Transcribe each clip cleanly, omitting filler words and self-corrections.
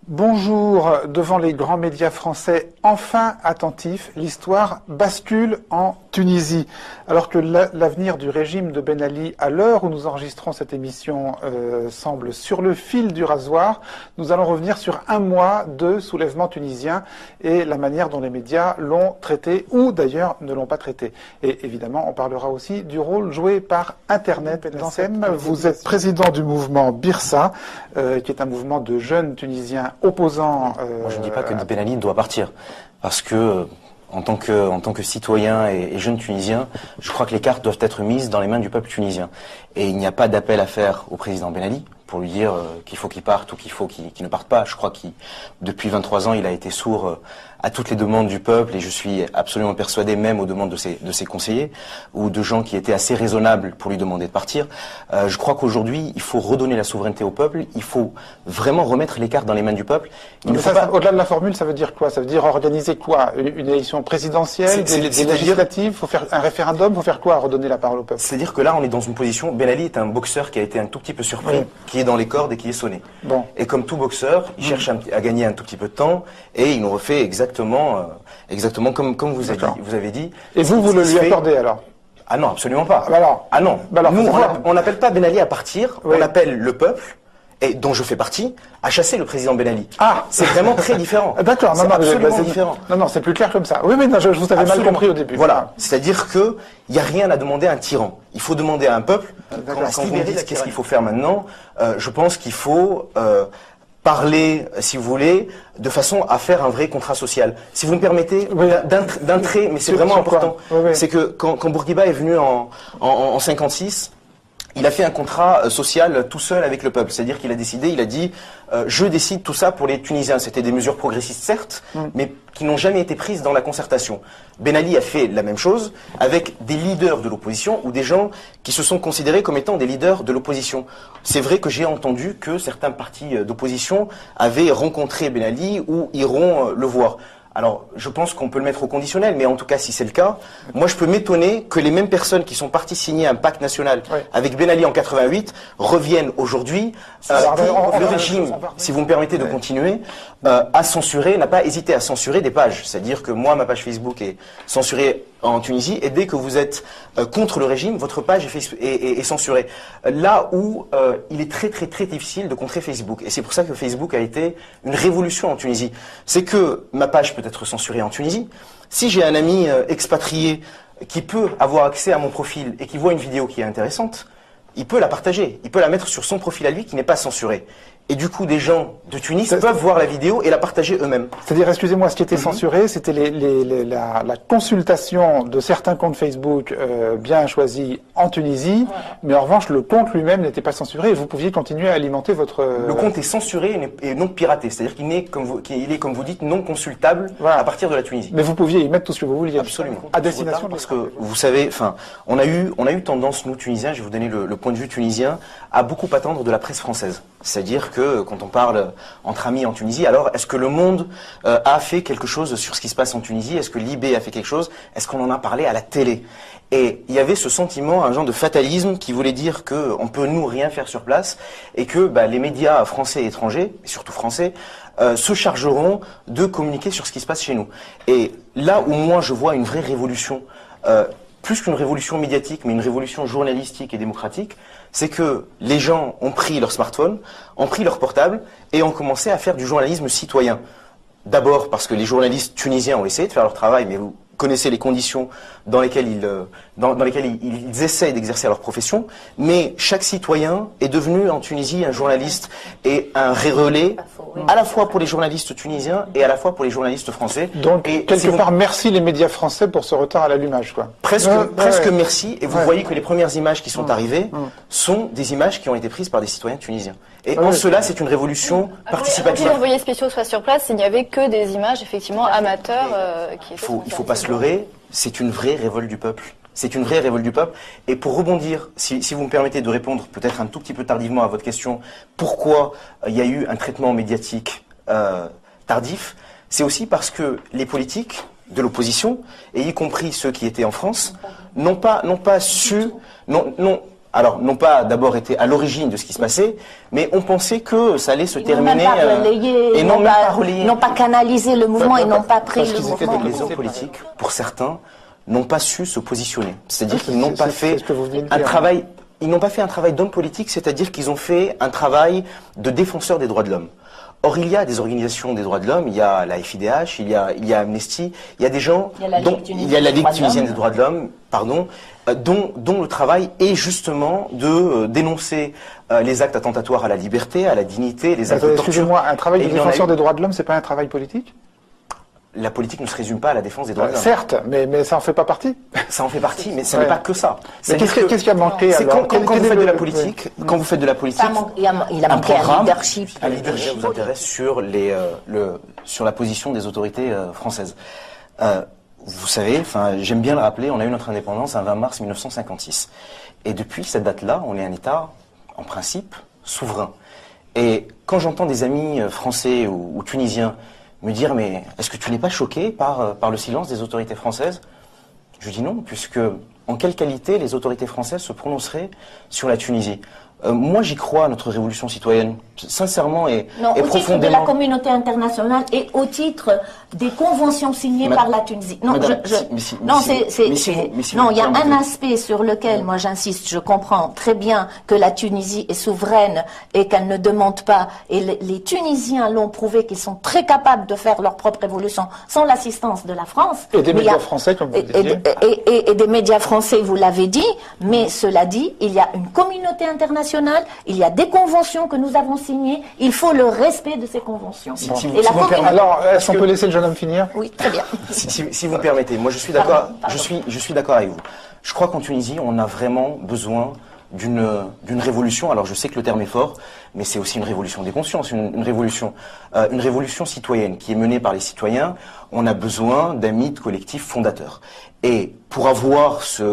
Bonjour, devant les grands médias français enfin attentifs, l'histoire bascule en Tunisie. Alors que l'avenir du régime de Ben Ali, à l'heure où nous enregistrons cette émission, semble sur le fil du rasoir, nous allons revenir sur un mois de soulèvement tunisien et la manière dont les médias l'ont traité ou d'ailleurs ne l'ont pas traité. Et évidemment, on parlera aussi du rôle joué par Internet. Vous êtes président du mouvement Birsa, qui est un mouvement de jeunes Tunisiens opposants. Moi, je ne dis pas que Ben Ali doit partir, parce que en tant que citoyen et jeune Tunisien, je crois que les cartes doivent être mises dans les mains du peuple tunisien. Et il n'y a pas d'appel à faire au président Ben Ali pour lui dire qu'il faut qu'il parte ou qu'il ne parte pas. Je crois qu'il, depuis 23 ans, il a été sourd à toutes les demandes du peuple, et je suis absolument persuadé, même aux demandes de ses conseillers ou de gens qui étaient assez raisonnables pour lui demander de partir. Je crois qu'aujourd'hui, il faut redonner la souveraineté au peuple, il faut vraiment remettre les cartes dans les mains du peuple. Au-delà de la formule, ça veut dire quoi? Ça veut dire organiser quoi? Une élection présidentielle, des législatives? Il faut faire un référendum? Il faut faire quoi? Redonner la parole au peuple? C'est-à-dire que là, on est dans une position... Ben Ali est un boxeur qui a été un tout petit peu surpris, qui est dans les cordes et qui est sonné. Bon. Et comme tout boxeur, il cherche à gagner un tout petit peu de temps, et il nous refait exactement comme vous avez dit. Et vous le lui accordez alors? Ah non, absolument pas. Ah non. Nous, on n'appelle pas Ben Ali à partir, on appelle le peuple, et dont je fais partie, à chasser le président Ben Ali. Ah, c'est vraiment très différent. D'accord, c'est absolument différent. Non, c'est plus clair comme ça. Oui, mais non, je vous avais mal compris au début. Voilà, c'est-à-dire que il n'y a rien à demander à un tyran. Il faut demander à un peuple. Quand vous me dites qu'est-ce qu'il faut faire maintenant, je pense qu'il faut parler, si vous voulez, de façon à faire un vrai contrat social. Si vous me permettez, d'un trait, mais c'est vraiment important, c'est que quand Bourguiba est venu en 56, il a fait un contrat social tout seul avec le peuple. C'est-à-dire qu'il a décidé, il a dit je décide tout ça pour les Tunisiens. C'était des mesures progressistes, certes, mais qui n'ont jamais été prises dans la concertation. Ben Ali a fait la même chose avec des leaders de l'opposition ou des gens qui se sont considérés comme étant des leaders de l'opposition. C'est vrai que j'ai entendu que certains partis d'opposition avaient rencontré Ben Ali ou iront le voir. Alors, je pense qu'on peut le mettre au conditionnel, mais en tout cas, si c'est le cas, moi je peux m'étonner que les mêmes personnes qui sont parties signer un pacte national avec Ben Ali en 88 reviennent aujourd'hui le régime, si vous me permettez de continuer, à censurer, n'a pas hésité à censurer des pages. C'est-à-dire que moi, ma page Facebook est censurée en Tunisie, et dès que vous êtes contre le régime, votre page est censurée. Là où il est très difficile de contrer Facebook. Et c'est pour ça que Facebook a été une révolution en Tunisie. C'est que ma page peut être censurée en Tunisie. Si j'ai un ami expatrié qui peut avoir accès à mon profil et qui voit une vidéo qui est intéressante, il peut la partager, il peut la mettre sur son profil à lui qui n'est pas censuré. Et du coup, des gens de Tunis peuvent voir la vidéo et la partager eux-mêmes. C'est-à-dire, excusez-moi, ce qui était censuré, c'était la consultation de certains comptes Facebook bien choisis en Tunisie, mais en revanche, le compte lui-même n'était pas censuré et vous pouviez continuer à alimenter votre... Le compte est censuré et non piraté, c'est-à-dire qu'il est, comme vous dites, non consultable à partir de la Tunisie. Mais vous pouviez y mettre tout ce que vous vouliez. Absolument. À destination parce que, vous savez, on a eu tendance, nous, Tunisiens, je vais vous donner le point de vue tunisien, à beaucoup attendre de la presse française. C'est-à-dire que quand on parle entre amis en Tunisie, alors est-ce que Le Monde a fait quelque chose sur ce qui se passe en Tunisie? Est-ce que Libé a fait quelque chose? Est-ce qu'on en a parlé à la télé? Et il y avait ce sentiment, un genre de fatalisme qui voulait dire qu'on peut nous rien faire sur place et que les médias français et étrangers, et surtout français, se chargeront de communiquer sur ce qui se passe chez nous. Et là où moi je vois une vraie révolution, plus qu'une révolution médiatique, mais une révolution journalistique et démocratique, c'est que les gens ont pris leur smartphone, ont pris leur portable et ont commencé à faire du journalisme citoyen. D'abord parce que les journalistes tunisiens ont essayé de faire leur travail, mais vous connaissez les conditions dans lesquelles ils essaient d'exercer leur profession, mais chaque citoyen est devenu en Tunisie un journaliste et un relais à la fois pour les journalistes tunisiens et à la fois pour les journalistes français. Donc, quelque part, merci les médias français pour ce retard à l'allumage, quoi. Presque merci, et vous voyez que les premières images qui sont arrivées sont des images qui ont été prises par des citoyens tunisiens. Et en cela, c'est une révolution participative. Si les envoyés spéciaux soient sur place, il n'y avait que des images, effectivement, amateurs. Il faut pas se leurrer, c'est une vraie révolte du peuple. C'est une vraie révolte du peuple. Et pour rebondir, si vous me permettez de répondre peut-être un tout petit peu tardivement à votre question, pourquoi il y a eu un traitement médiatique tardif, c'est aussi parce que les politiques de l'opposition, et y compris ceux qui étaient en France, n'ont pas d'abord été à l'origine de ce qui se passait, mais ont pensé que ça allait se terminer. Et n'ont pas canalisé le mouvement et n'ont pas pris le mouvement. Les hommes politiques, pour certains, n'ont pas su se positionner. C'est-à-dire qu'ils n'ont pas fait un travail. Ils n'ont pas fait un travail d'homme politique, c'est-à-dire qu'ils ont fait un travail de défenseur des droits de l'homme. Or, il y a des organisations des droits de l'homme, il y a la FIDH, il y a Amnesty, il y a des gens, il y a la Ligue tunisienne des droits de l'homme, pardon, dont le travail est justement de dénoncer les actes attentatoires à la liberté, à la dignité, les actes de torture. Excusez-moi, un travail de défenseur des droits de l'homme, c'est pas un travail politique ? La politique ne se résume pas à la défense des droits de l'homme. Certes, mais ça en fait pas partie. Ça en fait partie, mais ce n'est pas que ça. Qu'est-ce qui a manqué alors ? Quand vous faites de la politique, Il a manqué un leadership. Un leadership vous intéresse sur sur la position des autorités françaises. Vous savez, j'aime bien le rappeler, on a eu notre indépendance un 20 mars 1956. Et depuis cette date-là, on est un État, en principe, souverain. Et quand j'entends des amis français ou tunisiens me dire « mais est-ce que tu n'es pas choqué par le silence des autorités françaises ?» Je dis non, puisque en quelle qualité les autorités françaises se prononceraient sur la Tunisie ? Moi, j'y crois à notre révolution citoyenne, sincèrement et profondément. Au titre de la communauté internationale et au titre des conventions signées par la Tunisie. Non, il y a un aspect sur lequel, moi, j'insiste. Je comprends très bien que la Tunisie est souveraine et qu'elle ne demande pas. Et les Tunisiens l'ont prouvé qu'ils sont très capables de faire leur propre révolution sans l'assistance de la France. Et des médias français, comme vous disiez. Et des médias français, vous l'avez dit. Mais cela dit, il y a une communauté internationale. Il y a des conventions que nous avons signées. Il faut le respect de ces conventions. Alors, est-ce qu'on peut laisser le jeune homme finir ? Oui, très bien. Si vous me permettez, moi je suis d'accord. Je suis d'accord avec vous. Je crois qu'en Tunisie, on a vraiment besoin d'une révolution. Alors je sais que le terme est fort, mais c'est aussi une révolution des consciences, une révolution citoyenne qui est menée par les citoyens. On a besoin d'un mythe collectif fondateur. Et pour avoir si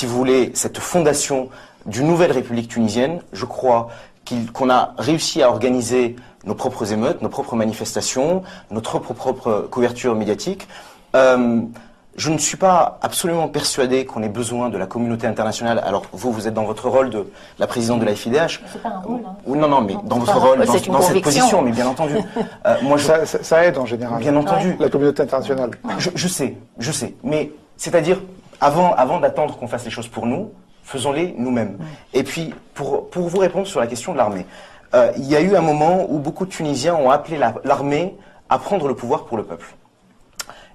vous voulez, cette fondation d'une nouvelle République tunisienne, je crois qu'on a réussi à organiser nos propres émeutes, nos propres manifestations, notre propre couverture médiatique. Je ne suis pas absolument persuadé qu'on ait besoin de la communauté internationale. Alors vous êtes dans votre rôle de la présidente de la FIDH. C'est pas un rôle. Non, mais dans votre rôle, dans cette position, mais bien entendu. Ça aide en général. Bien entendu. La communauté internationale. Je sais. Mais c'est-à-dire, avant d'attendre qu'on fasse les choses pour nous, faisons-les nous-mêmes. Et puis, pour vous répondre sur la question de l'armée, il y a eu un moment où beaucoup de Tunisiens ont appelé l'armée à prendre le pouvoir pour le peuple.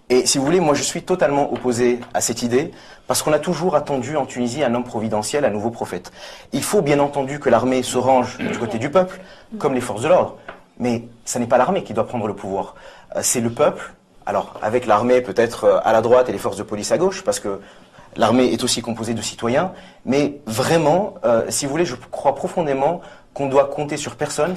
Et si vous voulez, moi je suis totalement opposé à cette idée, parce qu'on a toujours attendu en Tunisie un homme providentiel, un nouveau prophète. Il faut bien entendu que l'armée se range du côté du peuple, comme les forces de l'ordre. Mais ce n'est pas l'armée qui doit prendre le pouvoir, c'est le peuple. Alors, avec l'armée peut-être à la droite et les forces de police à gauche, parce que l'armée est aussi composée de citoyens, mais vraiment, si vous voulez, je crois profondément qu'on doit compter sur personne.